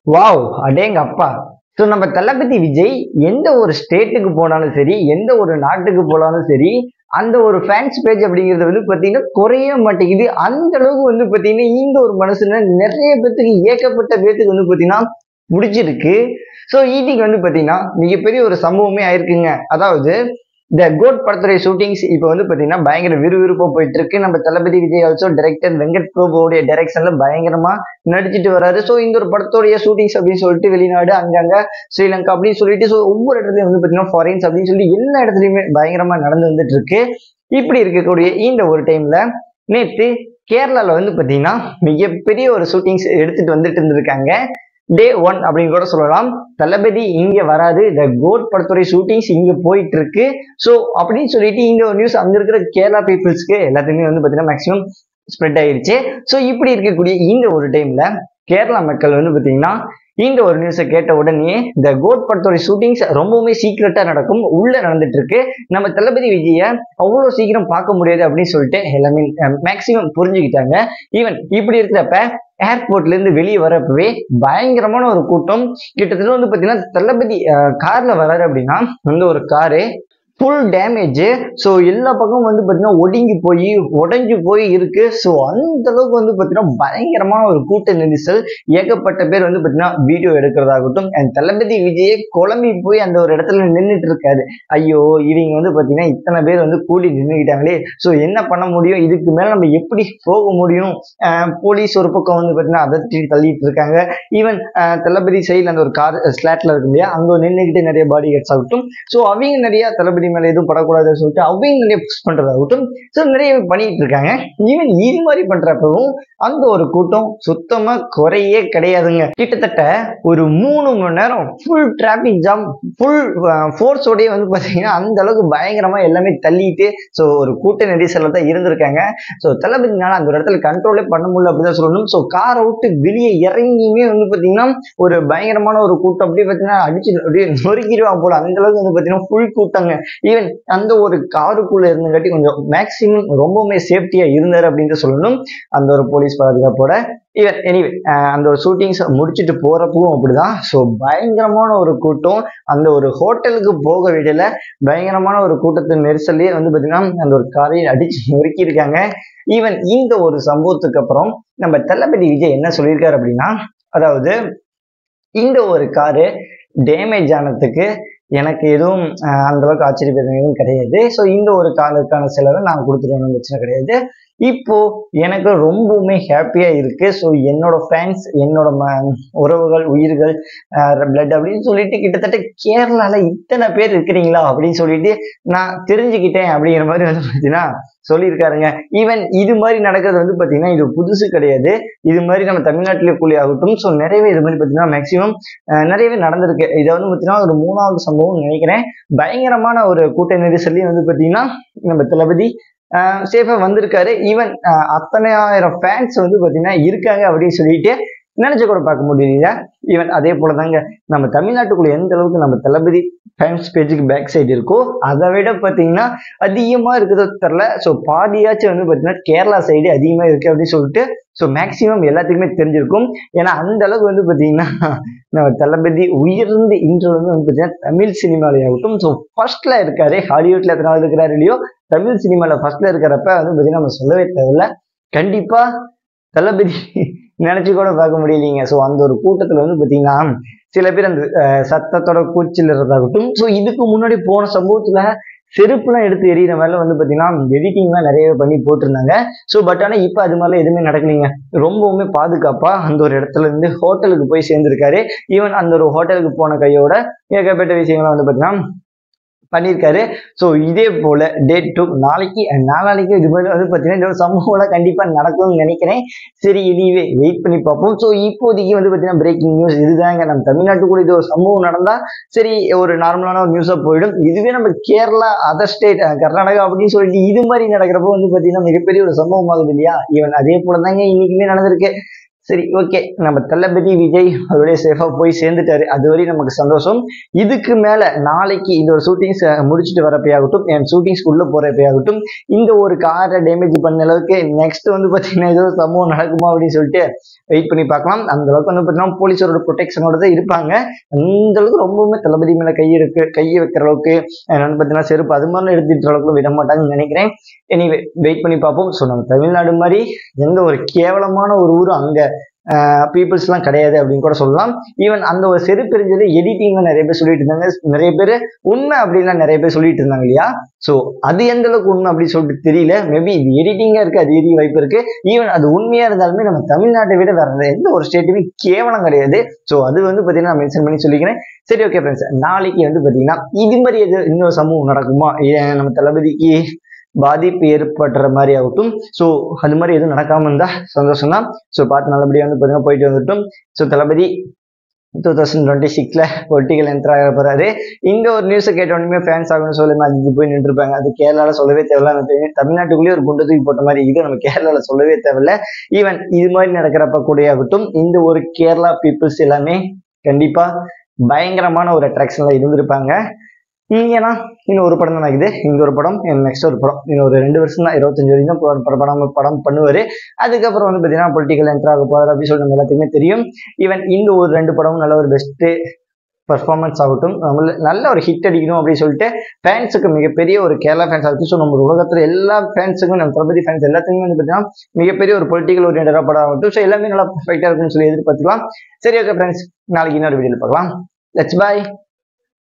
Wow! அடேங்கப்பா! So நம்ம தளபதி விஜய் எந்த ஒரு ஸ்டேட்டுக்கு போனாலும் சரி, எந்த ஒரு நாட்டுக்கு போனாலும் சரி, அந்த ஒரு ஃபேன்ஸ் பேஜ் அப்படிங்கிறது வந்து பார்த்தீங்கன்னா, குறைய மாட்டேங்குது. அந்த அளவுக்கு வந்து பார்த்தீங்கன்னா, இந்த ஒரு மனுஷன நெறைய பேத்துக்கு ஏகப்பட்ட பேத்துக்கு வந்து பார்த்தீங்கன்னா, புடிச்சிருக்கு. ஸோ இன்னைக்கு வந்து பார்த்தீங்கன்னா, மிகப்பெரிய ஒரு சம்பவமே ஆயிருக்குங்க. அதாவது இந்த கோட் படத்துடைய ஷூட்டிங்ஸ் இப்போ வந்து பார்த்தீங்கன்னா, பயங்கர விறுவிறுப்பா போயிட்டு இருக்கு. நம்ம தளபதி விஜய் ஆல்சோ டைரக்டர் வெங்கட் பிரபுவோடைய டைரக்ஷன்ல பயங்கரமா நடிச்சிட்டு வராரு. ஸோ இந்த ஒரு படத்தோடைய ஷூட்டிங்ஸ் அப்படின்னு சொல்லிட்டு வெளிநாடு, அங்கங்க ஸ்ரீலங்கா அப்படின்னு சொல்லிட்டு ஸோ ஒவ்வொரு இடத்துலயும் வந்து பார்த்தீங்கன்னா, ஃபாரின்ஸ் அப்படின்னு சொல்லி எல்லா இடத்துலயுமே பயங்கரமா நடந்து வந்துட்டு இருக்கு. இப்படி இருக்கக்கூடிய இந்த ஒரு டைம்ல நேத்து கேரளால வந்து பார்த்தீங்கன்னா, மிகப்பெரிய ஒரு ஷூட்டிங்ஸ் எடுத்துட்டு வந்துட்டு இருந்திருக்காங்க. டே ஒன் அப்படின்னு கூட சொல்லலாம். தளபதி இங்க வராது, இந்த கோட் படத்துடைய ஷூட்டிங்ஸ் இங்க போயிட்டு இருக்கு. ஸோ அப்படின்னு சொல்லிட்டு இந்த ஒரு நியூஸ் அங்க இருக்கிற கேரளா பீப்புள்ஸ்க்கு எல்லாத்துக்குமே வந்து பார்த்தீங்கன்னா மேக்ஸிமம் ஸ்ப்ரெட் ஆயிருச்சு. ஸோ இப்படி இருக்கக்கூடிய இந்த ஒரு டைம்ல கேரளா மக்கள் வந்து பார்த்தீங்கன்னா இந்த ஒரு நியூஸை கேட்ட உடனே இந்த கோட் படத்தோட ஷூட்டிங்ஸ் ரொம்பவுமே சீக்கிரட்டா நடக்கும், உள்ள நடந்துட்டு இருக்கு. நம்ம தளபதி விஜய அவ்வளவு சீக்கிரம் பார்க்க முடியாது அப்படின்னு சொல்லிட்டு எல்லாமே மேக்சிமம் புரிஞ்சுக்கிட்டாங்க. ஈவன் இப்படி இருக்கிறப்ப ஏர்போர்ட்ல இருந்து வெளியே வரப்பவே பயங்கரமான ஒரு கூட்டம். கிட்டத்தட்ட வந்து பாத்தீங்கன்னா தளபதி கார்ல வராரு அப்படின்னா வந்து ஒரு காரு ஃபுல் டேமேஜ். ஸோ எல்லா பக்கமும் வந்து பார்த்தீங்கன்னா ஒடுங்கி போய் உடஞ்சி போய் இருக்கு. ஸோ அந்த அளவுக்கு வந்து பார்த்தீங்கன்னா பயங்கரமான ஒரு கூட்ட நெரிசல். ஏகப்பட்ட பேர் வந்து பார்த்தீங்கன்னா வீடியோ எடுக்கிறதாகட்டும், அண்ட் தளபதி விஜயே குழம்பி போய் அந்த ஒரு இடத்துல நின்றுட்டு இருக்காரு. ஐயோ இவங்க வந்து பார்த்தீங்கன்னா இத்தனை பேர் வந்து கூடி நின்றுக்கிட்டாங்களே, ஸோ என்ன பண்ண முடியும், இதுக்கு மேலே நம்ம எப்படி போக முடியும். போலீஸ் ஒரு பக்கம் வந்து பார்த்தீங்கன்னா அதட்டி தள்ளிட்டு இருக்காங்க. ஈவன் தளபதி சைடில் அந்த ஒரு கார் ஸ்லாட்ல இருக்கு இல்லையா, அங்கே நின்றுக்கிட்டு நிறைய பாடி கார்ட்ஸ் ஆகட்டும், ஸோ அவங்க நிறைய தளபதி மேல எதுவும் படக்கூடாதுன்னு சொல்லிட்டு அவங்க நிறைய புஷ் பண்றதாகட்டும், ஸோ நிறைய பண்ணிட்டு இருக்காங்க. ஈவன் இது மாதிரி பண்றப்பவும் அந்த ஒரு கூட்டம் சுத்தமா குறையே கிடையாதுங்க. கிட்டத்தட்ட ஒரு 3 மணி நேரம் ஃபுல் டிராபிக் ஜாம், ஃபுல் ஃபோர்ஸோடய வந்து பாத்தீங்கன்னா அந்த அளவுக்கு பயங்கரமா எல்லாமே தள்ளிட்டு ஸோ ஒரு கூட்ட நெரிசல்ல தான் இருந்திருக்காங்க. ஸோ தளபதினால அந்த ஒரு இடத்துல கண்ட்ரோலே பண்ண முடியல அப்படிதான் சொல்லணும். ஸோ காரை விட்டு வெளியே இறங்கியுமே வந்து பாத்தீங்கன்னா ஒரு பயங்கரமான ஒரு கூட்டம் அப்படியே பாத்தீங்கன்னா அடிச்சு அப்படியே நொறுக்கிடுவாங்க போல, அந்த அளவுக்கு வந்து பாத்தீங்கன்னா ஃபுல் கூட்டங்க. ஈவன் அந்த ஒரு காருக்குள்ள இருந்தங்காட்டி கொஞ்சம் மேக்சிமம் ரொம்பவுமே சேஃப்டியா இருந்தாரு அப்படின்னு சொல்லணும், அந்த ஒரு போலீஸ் பாதுகாப்போட. ஈவன் எனிவே அந்த ஒரு ஷூட்டிங்ஸ் முடிச்சுட்டு போறப்பவும் அப்படிதான். ஸோ பயங்கரமான ஒரு கூட்டம், அந்த ஒரு ஹோட்டலுக்கு போக விடல, பயங்கரமான ஒரு கூட்டத்தின் நெரிசல்லே வந்து பாத்தீங்கன்னா அந்த ஒரு காரையை அடிச்சு நொறுக்கி இருக்காங்க. ஈவன் இந்த ஒரு சம்பவத்துக்கு அப்புறம் நம்ம தளபதி விஜய் என்ன சொல்லியிருக்காரு அப்படின்னா, அதாவது இந்த ஒரு காரு டேமேஜ் ஆனதுக்கு எனக்கு எதுவும் அந்த அளவுக்கு ஆச்சரியப்படுறது எதுவும் கிடையாது. ஸோ இந்த ஒரு காலுக்கான செலவை நான் கொடுத்துருவேன், பிரச்சனை கிடையாது. இப்போ எனக்கு ரொம்பவுமே ஹாப்பியா இருக்கு. ஸோ என்னோட ஃபேன்ஸ், என்னோட உறவுகள், உயிர்கள், பிளட் அப்படின்னு சொல்லிட்டு கிட்டத்தட்ட கேரளால இத்தனை பேர் இருக்கிறீங்களா அப்படின்னு சொல்லிட்டு நான் தெரிஞ்சுக்கிட்டேன் அப்படிங்கிற மாதிரி வந்து பார்த்தீங்கன்னா சொல்லியிருக்காருங்க. ஈவன் இது மாதிரி நடக்கிறது வந்து பார்த்தீங்கன்னா இது புதுசு கிடையாது. இது மாதிரி நம்ம தமிழ்நாட்டிலே கூலி ஆகட்டும், ஸோ நிறையவே இது மாதிரி பார்த்தீங்கன்னா மேக்சிமம் நிறையவே நடந்திருக்கு. இதை வந்து பார்த்தீங்கன்னா ஒரு 3வது சம்பவம் நினைக்கிறேன். பயங்கரமான ஒரு கூட்ட நெரிசல்லையும் வந்து பார்த்தீங்கன்னா நம்ம தளபதி சேஃபா வந்திருக்காரு. ஈவன் அத்தனை ஆயிரம் ஃபேன்ஸ் வந்து பார்த்தீங்கன்னா இருக்காங்க அப்படின்னு சொல்லிட்டு நினைச்சு கூட பார்க்க முடியல. ஈவன் அதே போலதாங்க நம்ம தமிழ்நாட்டுக்குள்ள எந்த அளவுக்கு நம்ம தளபதி ஃபேன்ஸ் பேஜுக்கு பேக் சைடு இருக்கோ அதை விட பார்த்தீங்கன்னா அதிகமா இருக்குதோ தெரில. ஸோ பாதியாச்சும் வந்து பார்த்தீங்கன்னா கேரளா சைடு அதிகமாக இருக்கு அப்படின்னு சொல்லிட்டு ஸோ மேக்சிமம் எல்லாத்துக்குமே தெரிஞ்சிருக்கும். ஏன்னா அந்த அளவுக்கு வந்து பார்த்தீங்கன்னா நம்ம தளபதி உயர்ந்து இன்று வந்து பார்த்தீங்கன்னா தமிழ் சினிமாலே ஆகட்டும் ஸோ ஃபர்ஸ்ட்ல இருக்காரு. ஹாலிவுட்ல எத்தனாவது இருக்கிறாரு இல்லையோ, தமிழ் சினிமால ஃபர்ஸ்ட்ல இருக்கிறப்ப வந்து பார்த்தீங்கன்னா நம்ம சொல்லவே தேவையில்ல. கண்டிப்பா தளபதி நினைச்சு கூட பார்க்க முடியலீங்க. ஸோ அந்த ஒரு கூட்டத்துல வந்து பார்த்தீங்கன்னா சில பேர் அந்த சத்தத்தோட கூச்சல் இருந்ததாகட்டும், ஸோ இதுக்கு முன்னாடி போன சம்பவத்துல செருப்புலாம் எடுத்து எறிகிற மாதிரிலாம் வந்து பார்த்தீங்கன்னா எடிட்டிங்லாம் நிறையவே பண்ணி போட்டிருந்தாங்க. ஸோ பட் ஆனால் இப்போ அது மாதிரிலாம் எதுவுமே நடக்கலைங்க. ரொம்பவுமே பாதுகாப்பா அந்த ஒரு இடத்துல இருந்து ஹோட்டலுக்கு போய் சேர்ந்திருக்காரு. ஈவன் அந்த ஒரு ஹோட்டலுக்கு போன கையோட ஏகப்பட்ட விஷயங்கள்லாம் வந்து பார்த்தீங்கன்னா பண்ணியிருக்காரு. ஸோ இதே போல டேட் 2 நாளைக்கு நாளானைக்கு இது மாதிரி வந்து பார்த்தீங்கன்னா இந்த ஒரு சம்பவம்லாம் கண்டிப்பாக நடக்கும்னு நினைக்கிறேன். சரி இதுவே வெயிட் பண்ணி பார்ப்போம். ஸோ இப்போதைக்கு வந்து பார்த்தீங்கன்னா பிரேக்கிங் நியூஸ் இதுதாங்க. நம்ம தமிழ்நாட்டுக்குள்ள இது ஒரு சம்பவம் நடந்தால் சரி ஒரு நார்மலான ஒரு நியூஸாக போயிடும். இதுவே நம்ம கேரளா, அதர் ஸ்டேட், கர்நாடகா அப்படின்னு சொல்லிட்டு இது மாதிரி நடக்கிறப்போ வந்து பார்த்தீங்கன்னா மிகப்பெரிய ஒரு சம்பவம் ஆகுது இல்லையா. ஈவன் அதே போல தாங்க இன்னைக்குமே நடந்திருக்கு. சரி, ஓகே, நம்ம தளபதி விஜய் அவருடைய சேஃபா போய் சேர்ந்துட்டாரு, அதுவரை நமக்கு சந்தோஷம். இதுக்கு மேல நாளைக்கு இந்த ஒரு ஷூட்டிங்ஸ் முடிச்சுட்டு வரப்பையாகட்டும், என் ஷூட்டிங்ஸ் உள்ள போறப்பையாகட்டும், இந்த ஒரு காரை டேமேஜ் பண்ண அளவுக்கு நெக்ஸ்ட் வந்து பாத்தீங்கன்னா ஏதோ சம்பவம் நடக்குமா அப்படின்னு சொல்லிட்டு வெயிட் பண்ணி பார்க்கலாம். அந்த அளவுக்கு வந்து பாத்தீங்கன்னா போலீஸோட ப்ரொடெக்ஷனோட தான் இருப்பாங்க. அந்த அளவுக்கு ரொம்பவுமே தளபதி மேல கையை வைக்கிற அளவுக்கு என்னன்னு பாத்தீங்கன்னா செருப்பு அது மாதிரி எடுத்துட்டு அளவுக்கு விட மாட்டாங்கன்னு நினைக்கிறேன். எனிவே வெயிட் பண்ணி பார்ப்போம். ஸோ நம்ம தமிழ்நாடு மாதிரி எந்த ஒரு கேவலமான ஒரு ஊரும் அங்க பீப்புள்ஸ்லாம் கிடையாது அப்படின்னு கூட சொல்லலாம். ஈவன் அந்த ஒரு செருப்பு எரிஞ்சது எடிட்டிங்ல நிறைய பேர் சொல்லிட்டு இருந்தாங்க, நிறைய பேர் உண்மை அப்படின்லாம் நிறைய பேர் சொல்லிட்டு இருந்தாங்க இல்லையா. ஸோ அது எந்த அளவுக்கு உண்மை அப்படின்னு சொல்லிட்டு தெரியல. மேபி இது எடிட்டிங்கா இருக்கு, அது எரிய வாய்ப்பு இருக்கு. ஈவன் அது உண்மையா இருந்தாலுமே நம்ம தமிழ்நாட்டை விட வேற எந்த ஒரு ஸ்டேட்டுமே கேவலம் கிடையாது. ஸோ அது வந்து பாத்தீங்கன்னா நான் மென்ஷன் பண்ணி சொல்லிக்கிறேன். சரி, ஓகே ஃப்ரெண்ட்ஸ், நாளைக்கு வந்து பாத்தீங்கன்னா இது மாதிரி இன்னொரு சம்பவம் நடக்குமா, நம்ம தளபதிக்கு பாதிப்பு ஏற்படுற மாதிரி ஆகட்டும். ஸோ அது மாதிரி எதுவும் நடக்காம இருந்தா சந்தோஷம் தான். ஸோ பார்த்து நல்லபடியாக வந்து பாத்தீங்கன்னா போயிட்டு வந்துட்டும். ஸோ தளபதி 2026ல பொலிட்டிக்கல் என்டர் ஆக போறாரு. இந்த ஒரு நியூஸை கேட்டோடனே ஃபேன்ஸ் ஆகணும்னு சொல்லி அது போய் நின்று இருப்பாங்க. அது கேரளால சொல்லவே தேவையில்ல. தமிழ்நாட்டுக்குள்ளேயே ஒரு குண்டு தூக்கி போட்ட மாதிரி இது நம்ம கேரளால சொல்லவே தேவையில்ல. ஈவன் இது மாதிரி நடக்கிறப்ப கூட ஆகட்டும், இந்த ஒரு கேரளா பீப்புள்ஸ் எல்லாமே கண்டிப்பா பயங்கரமான ஒரு அட்ராக்ஷன்ல இருந்திருப்பாங்க. ஏன்னா இன்னும் ஒரு படம் தான் ஆகுது, இந்த ஒரு படம் நெக்ஸ்ட் ஒரு படம் இன்னும் ஒரு 2 வருஷம் தான், 25 வரைக்கும் தான் படம் பண்ணுவாரு. அதுக்கப்புறம் வந்து பாத்தீங்கன்னா பொலிட்டிக்கல் என்டர் ஆக போறாரு அப்படின்னு சொல்லி நம்ம எல்லாத்துக்குமே தெரியும். ஈவன் இந்த ஒரு 2 படமும் நல்ல ஒரு பெஸ்ட் பர்ஃபார்மன்ஸ் ஆகட்டும், நல்ல ஒரு ஹிட் அடிக்கணும் அப்படின்னு சொல்லிட்டு ஃபேன்ஸுக்கு மிகப்பெரிய ஒரு கேரளா ஃபேன்ஸ் ஆகட்டும். ஸோ நம்ம உலகத்துல எல்லா ஃபேன்ஸுக்கும், நம்ம தளபதி ஃபேன்ஸ் எல்லாத்துக்குமே வந்து பார்த்தீங்கன்னா மிகப்பெரிய ஒரு பொலிட்டிக்கல் ஓரியன்டா படம் ஆகட்டும். ஸோ எல்லாமே நல்லா பர்ஃபெக்டா இருக்குன்னு சொல்லி எதிர்பார்த்துக்கலாம். சரி, ஓகே ஃப்ரெண்ட்ஸ், நாளைக்கு இன்னொரு வீடியோவில் பார்க்கலாம். லெட்ஸ் பாய்.